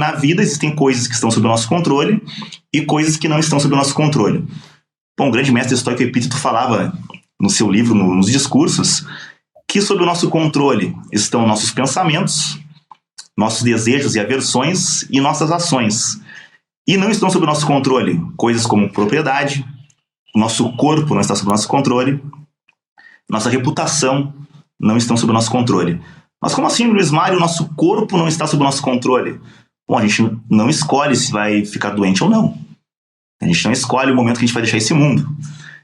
na vida existem coisas que estão sob o nosso controle e coisas que não estão sob o nosso controle. Bom, o grande mestre estoico Epíteto falava no seu livro, nos discursos, que sob o nosso controle estão nossos pensamentos, nossos desejos e aversões e nossas ações. E não estão sob o nosso controle coisas como propriedade, o nosso corpo não está sob o nosso controle, nossa reputação não estão sob o nosso controle. Mas como assim, Luiz Mário, o nosso corpo não está sob o nosso controle? Bom, a gente não escolhe se vai ficar doente ou não. A gente não escolhe o momento que a gente vai deixar esse mundo.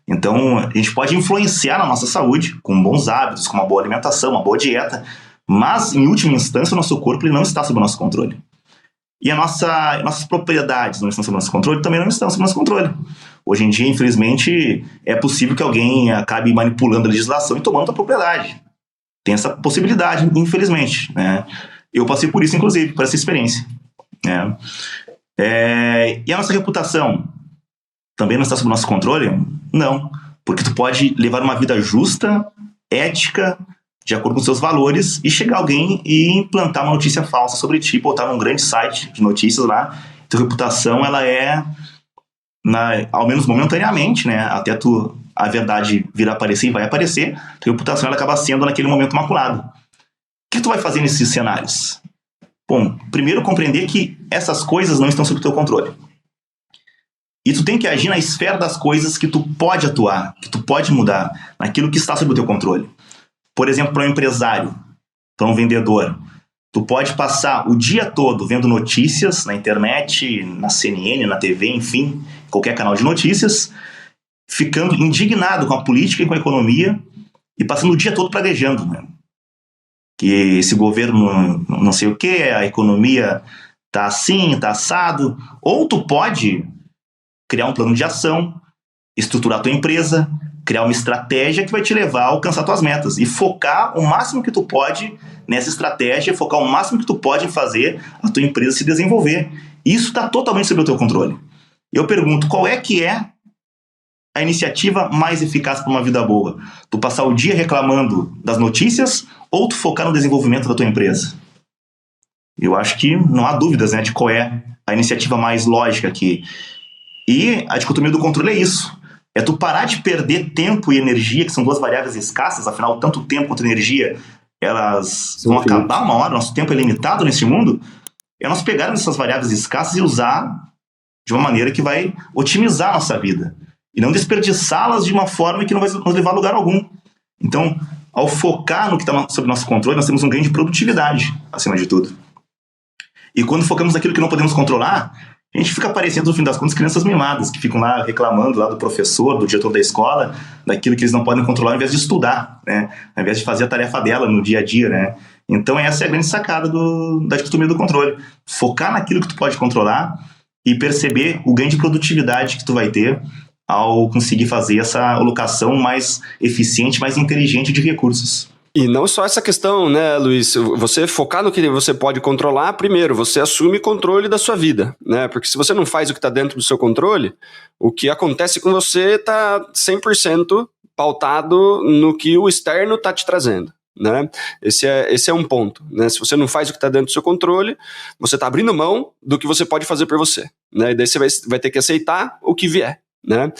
Então, a gente pode influenciar na nossa saúde com bons hábitos, com uma boa alimentação, uma boa dieta, mas, em última instância, o nosso corpo ele não está sob o nosso controle. E nossas propriedades não estão sob o nosso controle, também não estão sob o nosso controle. Hoje em dia, infelizmente, é possível que alguém acabe manipulando a legislação e tomando a propriedade. Tem essa possibilidade, infelizmente, né? Eu passei por isso, inclusive, por essa experiência, né? E a nossa reputação também não está sob o nosso controle? Não, porque tu pode levar uma vida justa, ética, de acordo com seus valores, e chegar alguém e implantar uma notícia falsa sobre ti, botar num grande site de notícias lá. Tua reputação, ela é, ao menos momentaneamente, né? Até a verdade vir a aparecer e vai aparecer, tua reputação ela acaba sendo naquele momento maculada. O que tu vai fazer nesses cenários? Bom, primeiro compreender que essas coisas não estão sob o teu controle. E tu tem que agir na esfera das coisas que tu pode atuar, que tu pode mudar, naquilo que está sob o teu controle. Por exemplo, para um empresário, para um vendedor, tu pode passar o dia todo vendo notícias na internet, na CNN, na TV, enfim, qualquer canal de notícias, ficando indignado com a política e com a economia e passando o dia todo praguejando, né? Que esse governo não sei o que, a economia tá assim, tá assado. Ou tu pode criar um plano de ação, estruturar a tua empresa, criar uma estratégia que vai te levar a alcançar tuas metas e focar o máximo que tu pode nessa estratégia, focar o máximo que tu pode em fazer a tua empresa se desenvolver. Isso está totalmente sob o teu controle. Eu pergunto, qual é que é a iniciativa mais eficaz para uma vida boa? Tu passar o dia reclamando das notícias ou tu focar no desenvolvimento da tua empresa? Eu acho que não há dúvidas, né, de qual é a iniciativa mais lógica aqui. E a dicotomia do controle é isso. É tu parar de perder tempo e energia, que são duas variáveis escassas, afinal, tanto tempo quanto energia, elas vão acabar uma hora, nosso tempo é limitado nesse mundo. É nós pegarmos essas variáveis escassas e usar de uma maneira que vai otimizar a nossa vida. E não desperdiçá-las de uma forma que não vai nos levar a lugar algum. Então, ao focar no que está sob nosso controle, nós temos um ganho de produtividade, acima de tudo. E quando focamos naquilo que não podemos controlar, a gente fica parecendo, no fim das contas, crianças mimadas, que ficam lá reclamando lá do professor, do diretor da escola, daquilo que eles não podem controlar, ao invés de estudar, né? Ao invés de fazer a tarefa dela no dia a dia, né? Então essa é a grande sacada da dicotomia do controle. Focar naquilo que tu pode controlar e perceber o ganho de produtividade que tu vai ter ao conseguir fazer essa alocação mais eficiente, mais inteligente de recursos. E não só essa questão, né, Luiz? Você focar no que você pode controlar, primeiro, você assume controle da sua vida, né? Porque se você não faz o que está dentro do seu controle, o que acontece com você está 100% pautado no que o externo está te trazendo, né? Esse é um ponto, né? Se você não faz o que está dentro do seu controle, você está abrindo mão do que você pode fazer por você, né? E daí você vai ter que aceitar o que vier, né?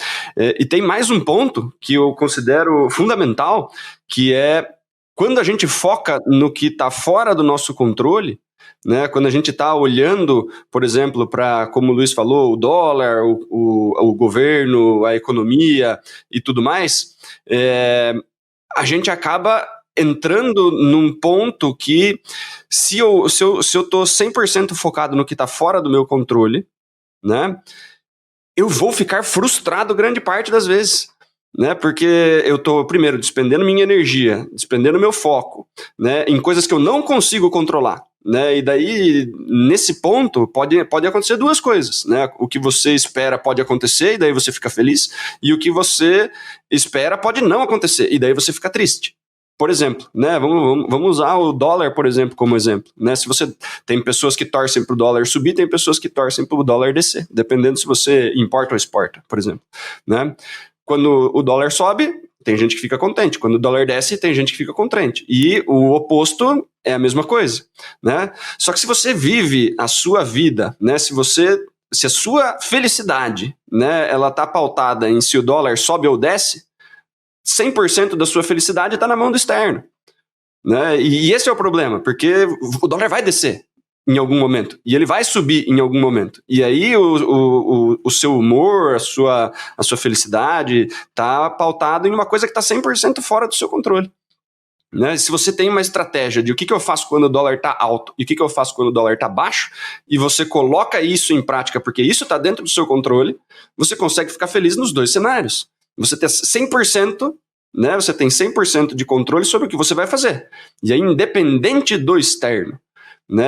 E tem mais um ponto que eu considero fundamental, que é quando a gente foca no que está fora do nosso controle, né, quando a gente está olhando, por exemplo, para, como o Luiz falou, o dólar, o governo, a economia e tudo mais, a gente acaba entrando num ponto que, se eu estou 100% focado no que está fora do meu controle, né, eu vou ficar frustrado grande parte das vezes. Né, porque eu estou, primeiro, despendendo minha energia, despendendo meu foco, né, em coisas que eu não consigo controlar, né, e daí, nesse ponto, pode acontecer duas coisas, né, o que você espera pode acontecer, e daí você fica feliz, e o que você espera pode não acontecer, e daí você fica triste. Por exemplo, né, vamos usar o dólar, por exemplo, como exemplo, né, se você tem pessoas que torcem para o dólar subir, tem pessoas que torcem para o dólar descer, dependendo se você importa ou exporta, por exemplo, né. Quando o dólar sobe, tem gente que fica contente. Quando o dólar desce, tem gente que fica contente. E o oposto é a mesma coisa, né? Só que se você vive a sua vida, né? Se a sua felicidade, né, ela está pautada em se o dólar sobe ou desce, 100% da sua felicidade está na mão do externo, né? E esse é o problema, porque o dólar vai descer em algum momento, e ele vai subir em algum momento. E aí o seu humor, a sua felicidade está pautado em uma coisa que está 100% fora do seu controle. Né? Se você tem uma estratégia de o que eu faço quando o dólar está alto e o que eu faço quando o dólar está baixo, e você coloca isso em prática, porque isso está dentro do seu controle, você consegue ficar feliz nos dois cenários. Você tem 100%, né? Você tem 100% de controle sobre o que você vai fazer. E aí, independente do externo, né?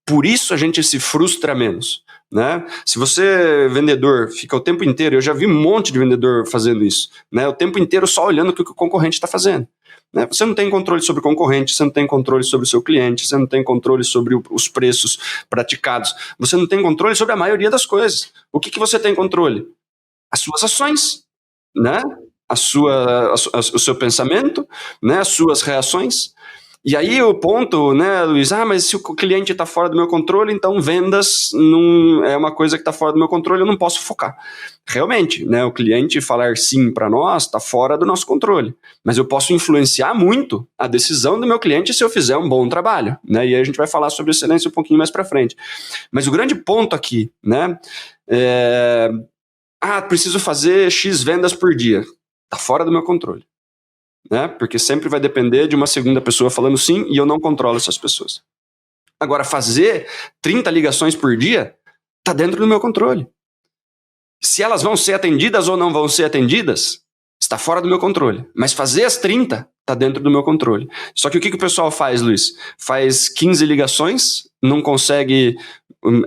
Por isso a gente se frustra menos. Né? Se você, vendedor, fica o tempo inteiro, eu já vi um monte de vendedor fazendo isso, né? O tempo inteiro só olhando o que o concorrente está fazendo. Né? Você não tem controle sobre o concorrente, você não tem controle sobre o seu cliente, você não tem controle sobre os preços praticados, você não tem controle sobre a maioria das coisas. O que você tem controle? As suas ações, né? O seu pensamento, né? As suas reações. E aí o ponto, né, Luiz, mas se o cliente está fora do meu controle, então vendas não é uma coisa que está fora do meu controle, eu não posso focar. Realmente, né, o cliente falar sim para nós está fora do nosso controle, mas eu posso influenciar muito a decisão do meu cliente se eu fizer um bom trabalho, né, e aí a gente vai falar sobre excelência um pouquinho mais para frente. Mas o grande ponto aqui, né, preciso fazer X vendas por dia, está fora do meu controle. Né? Porque sempre vai depender de uma segunda pessoa falando sim e eu não controlo essas pessoas. Agora, fazer 30 ligações por dia está dentro do meu controle. Se elas vão ser atendidas ou não vão ser atendidas, está fora do meu controle. Mas fazer as 30 está dentro do meu controle. Só que o que o pessoal faz, Luiz? Faz 15 ligações, não consegue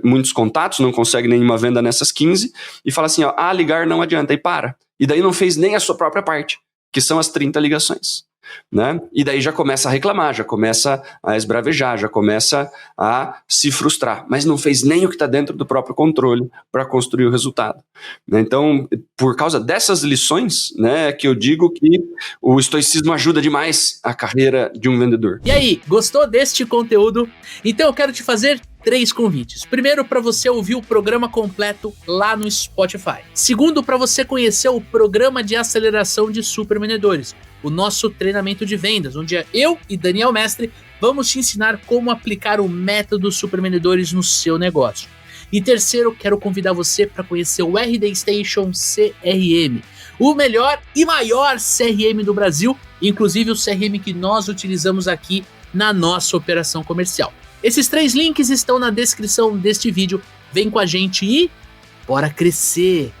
muitos contatos, não consegue nenhuma venda nessas 15 e fala assim, ligar não adianta, e para. E daí não fez nem a sua própria parte, que são as 30 ligações, né? E daí já começa a reclamar, já começa a esbravejar, já começa a se frustrar, mas não fez nem o que está dentro do próprio controle para construir o resultado. Né? Então, por causa dessas lições, né, que eu digo que o estoicismo ajuda demais a carreira de um vendedor. E aí, gostou deste conteúdo? Então eu quero te fazer 3 convites. Primeiro, para você ouvir o programa completo lá no Spotify. Segundo, para você conhecer o programa de aceleração de supervendedores, o nosso treinamento de vendas, onde eu e Daniel Mestre vamos te ensinar como aplicar o método supervendedores no seu negócio. E terceiro, quero convidar você para conhecer o RD Station CRM, o melhor e maior CRM do Brasil, inclusive o CRM que nós utilizamos aqui na nossa operação comercial. Esses 3 links estão na descrição deste vídeo. Vem com a gente e bora crescer!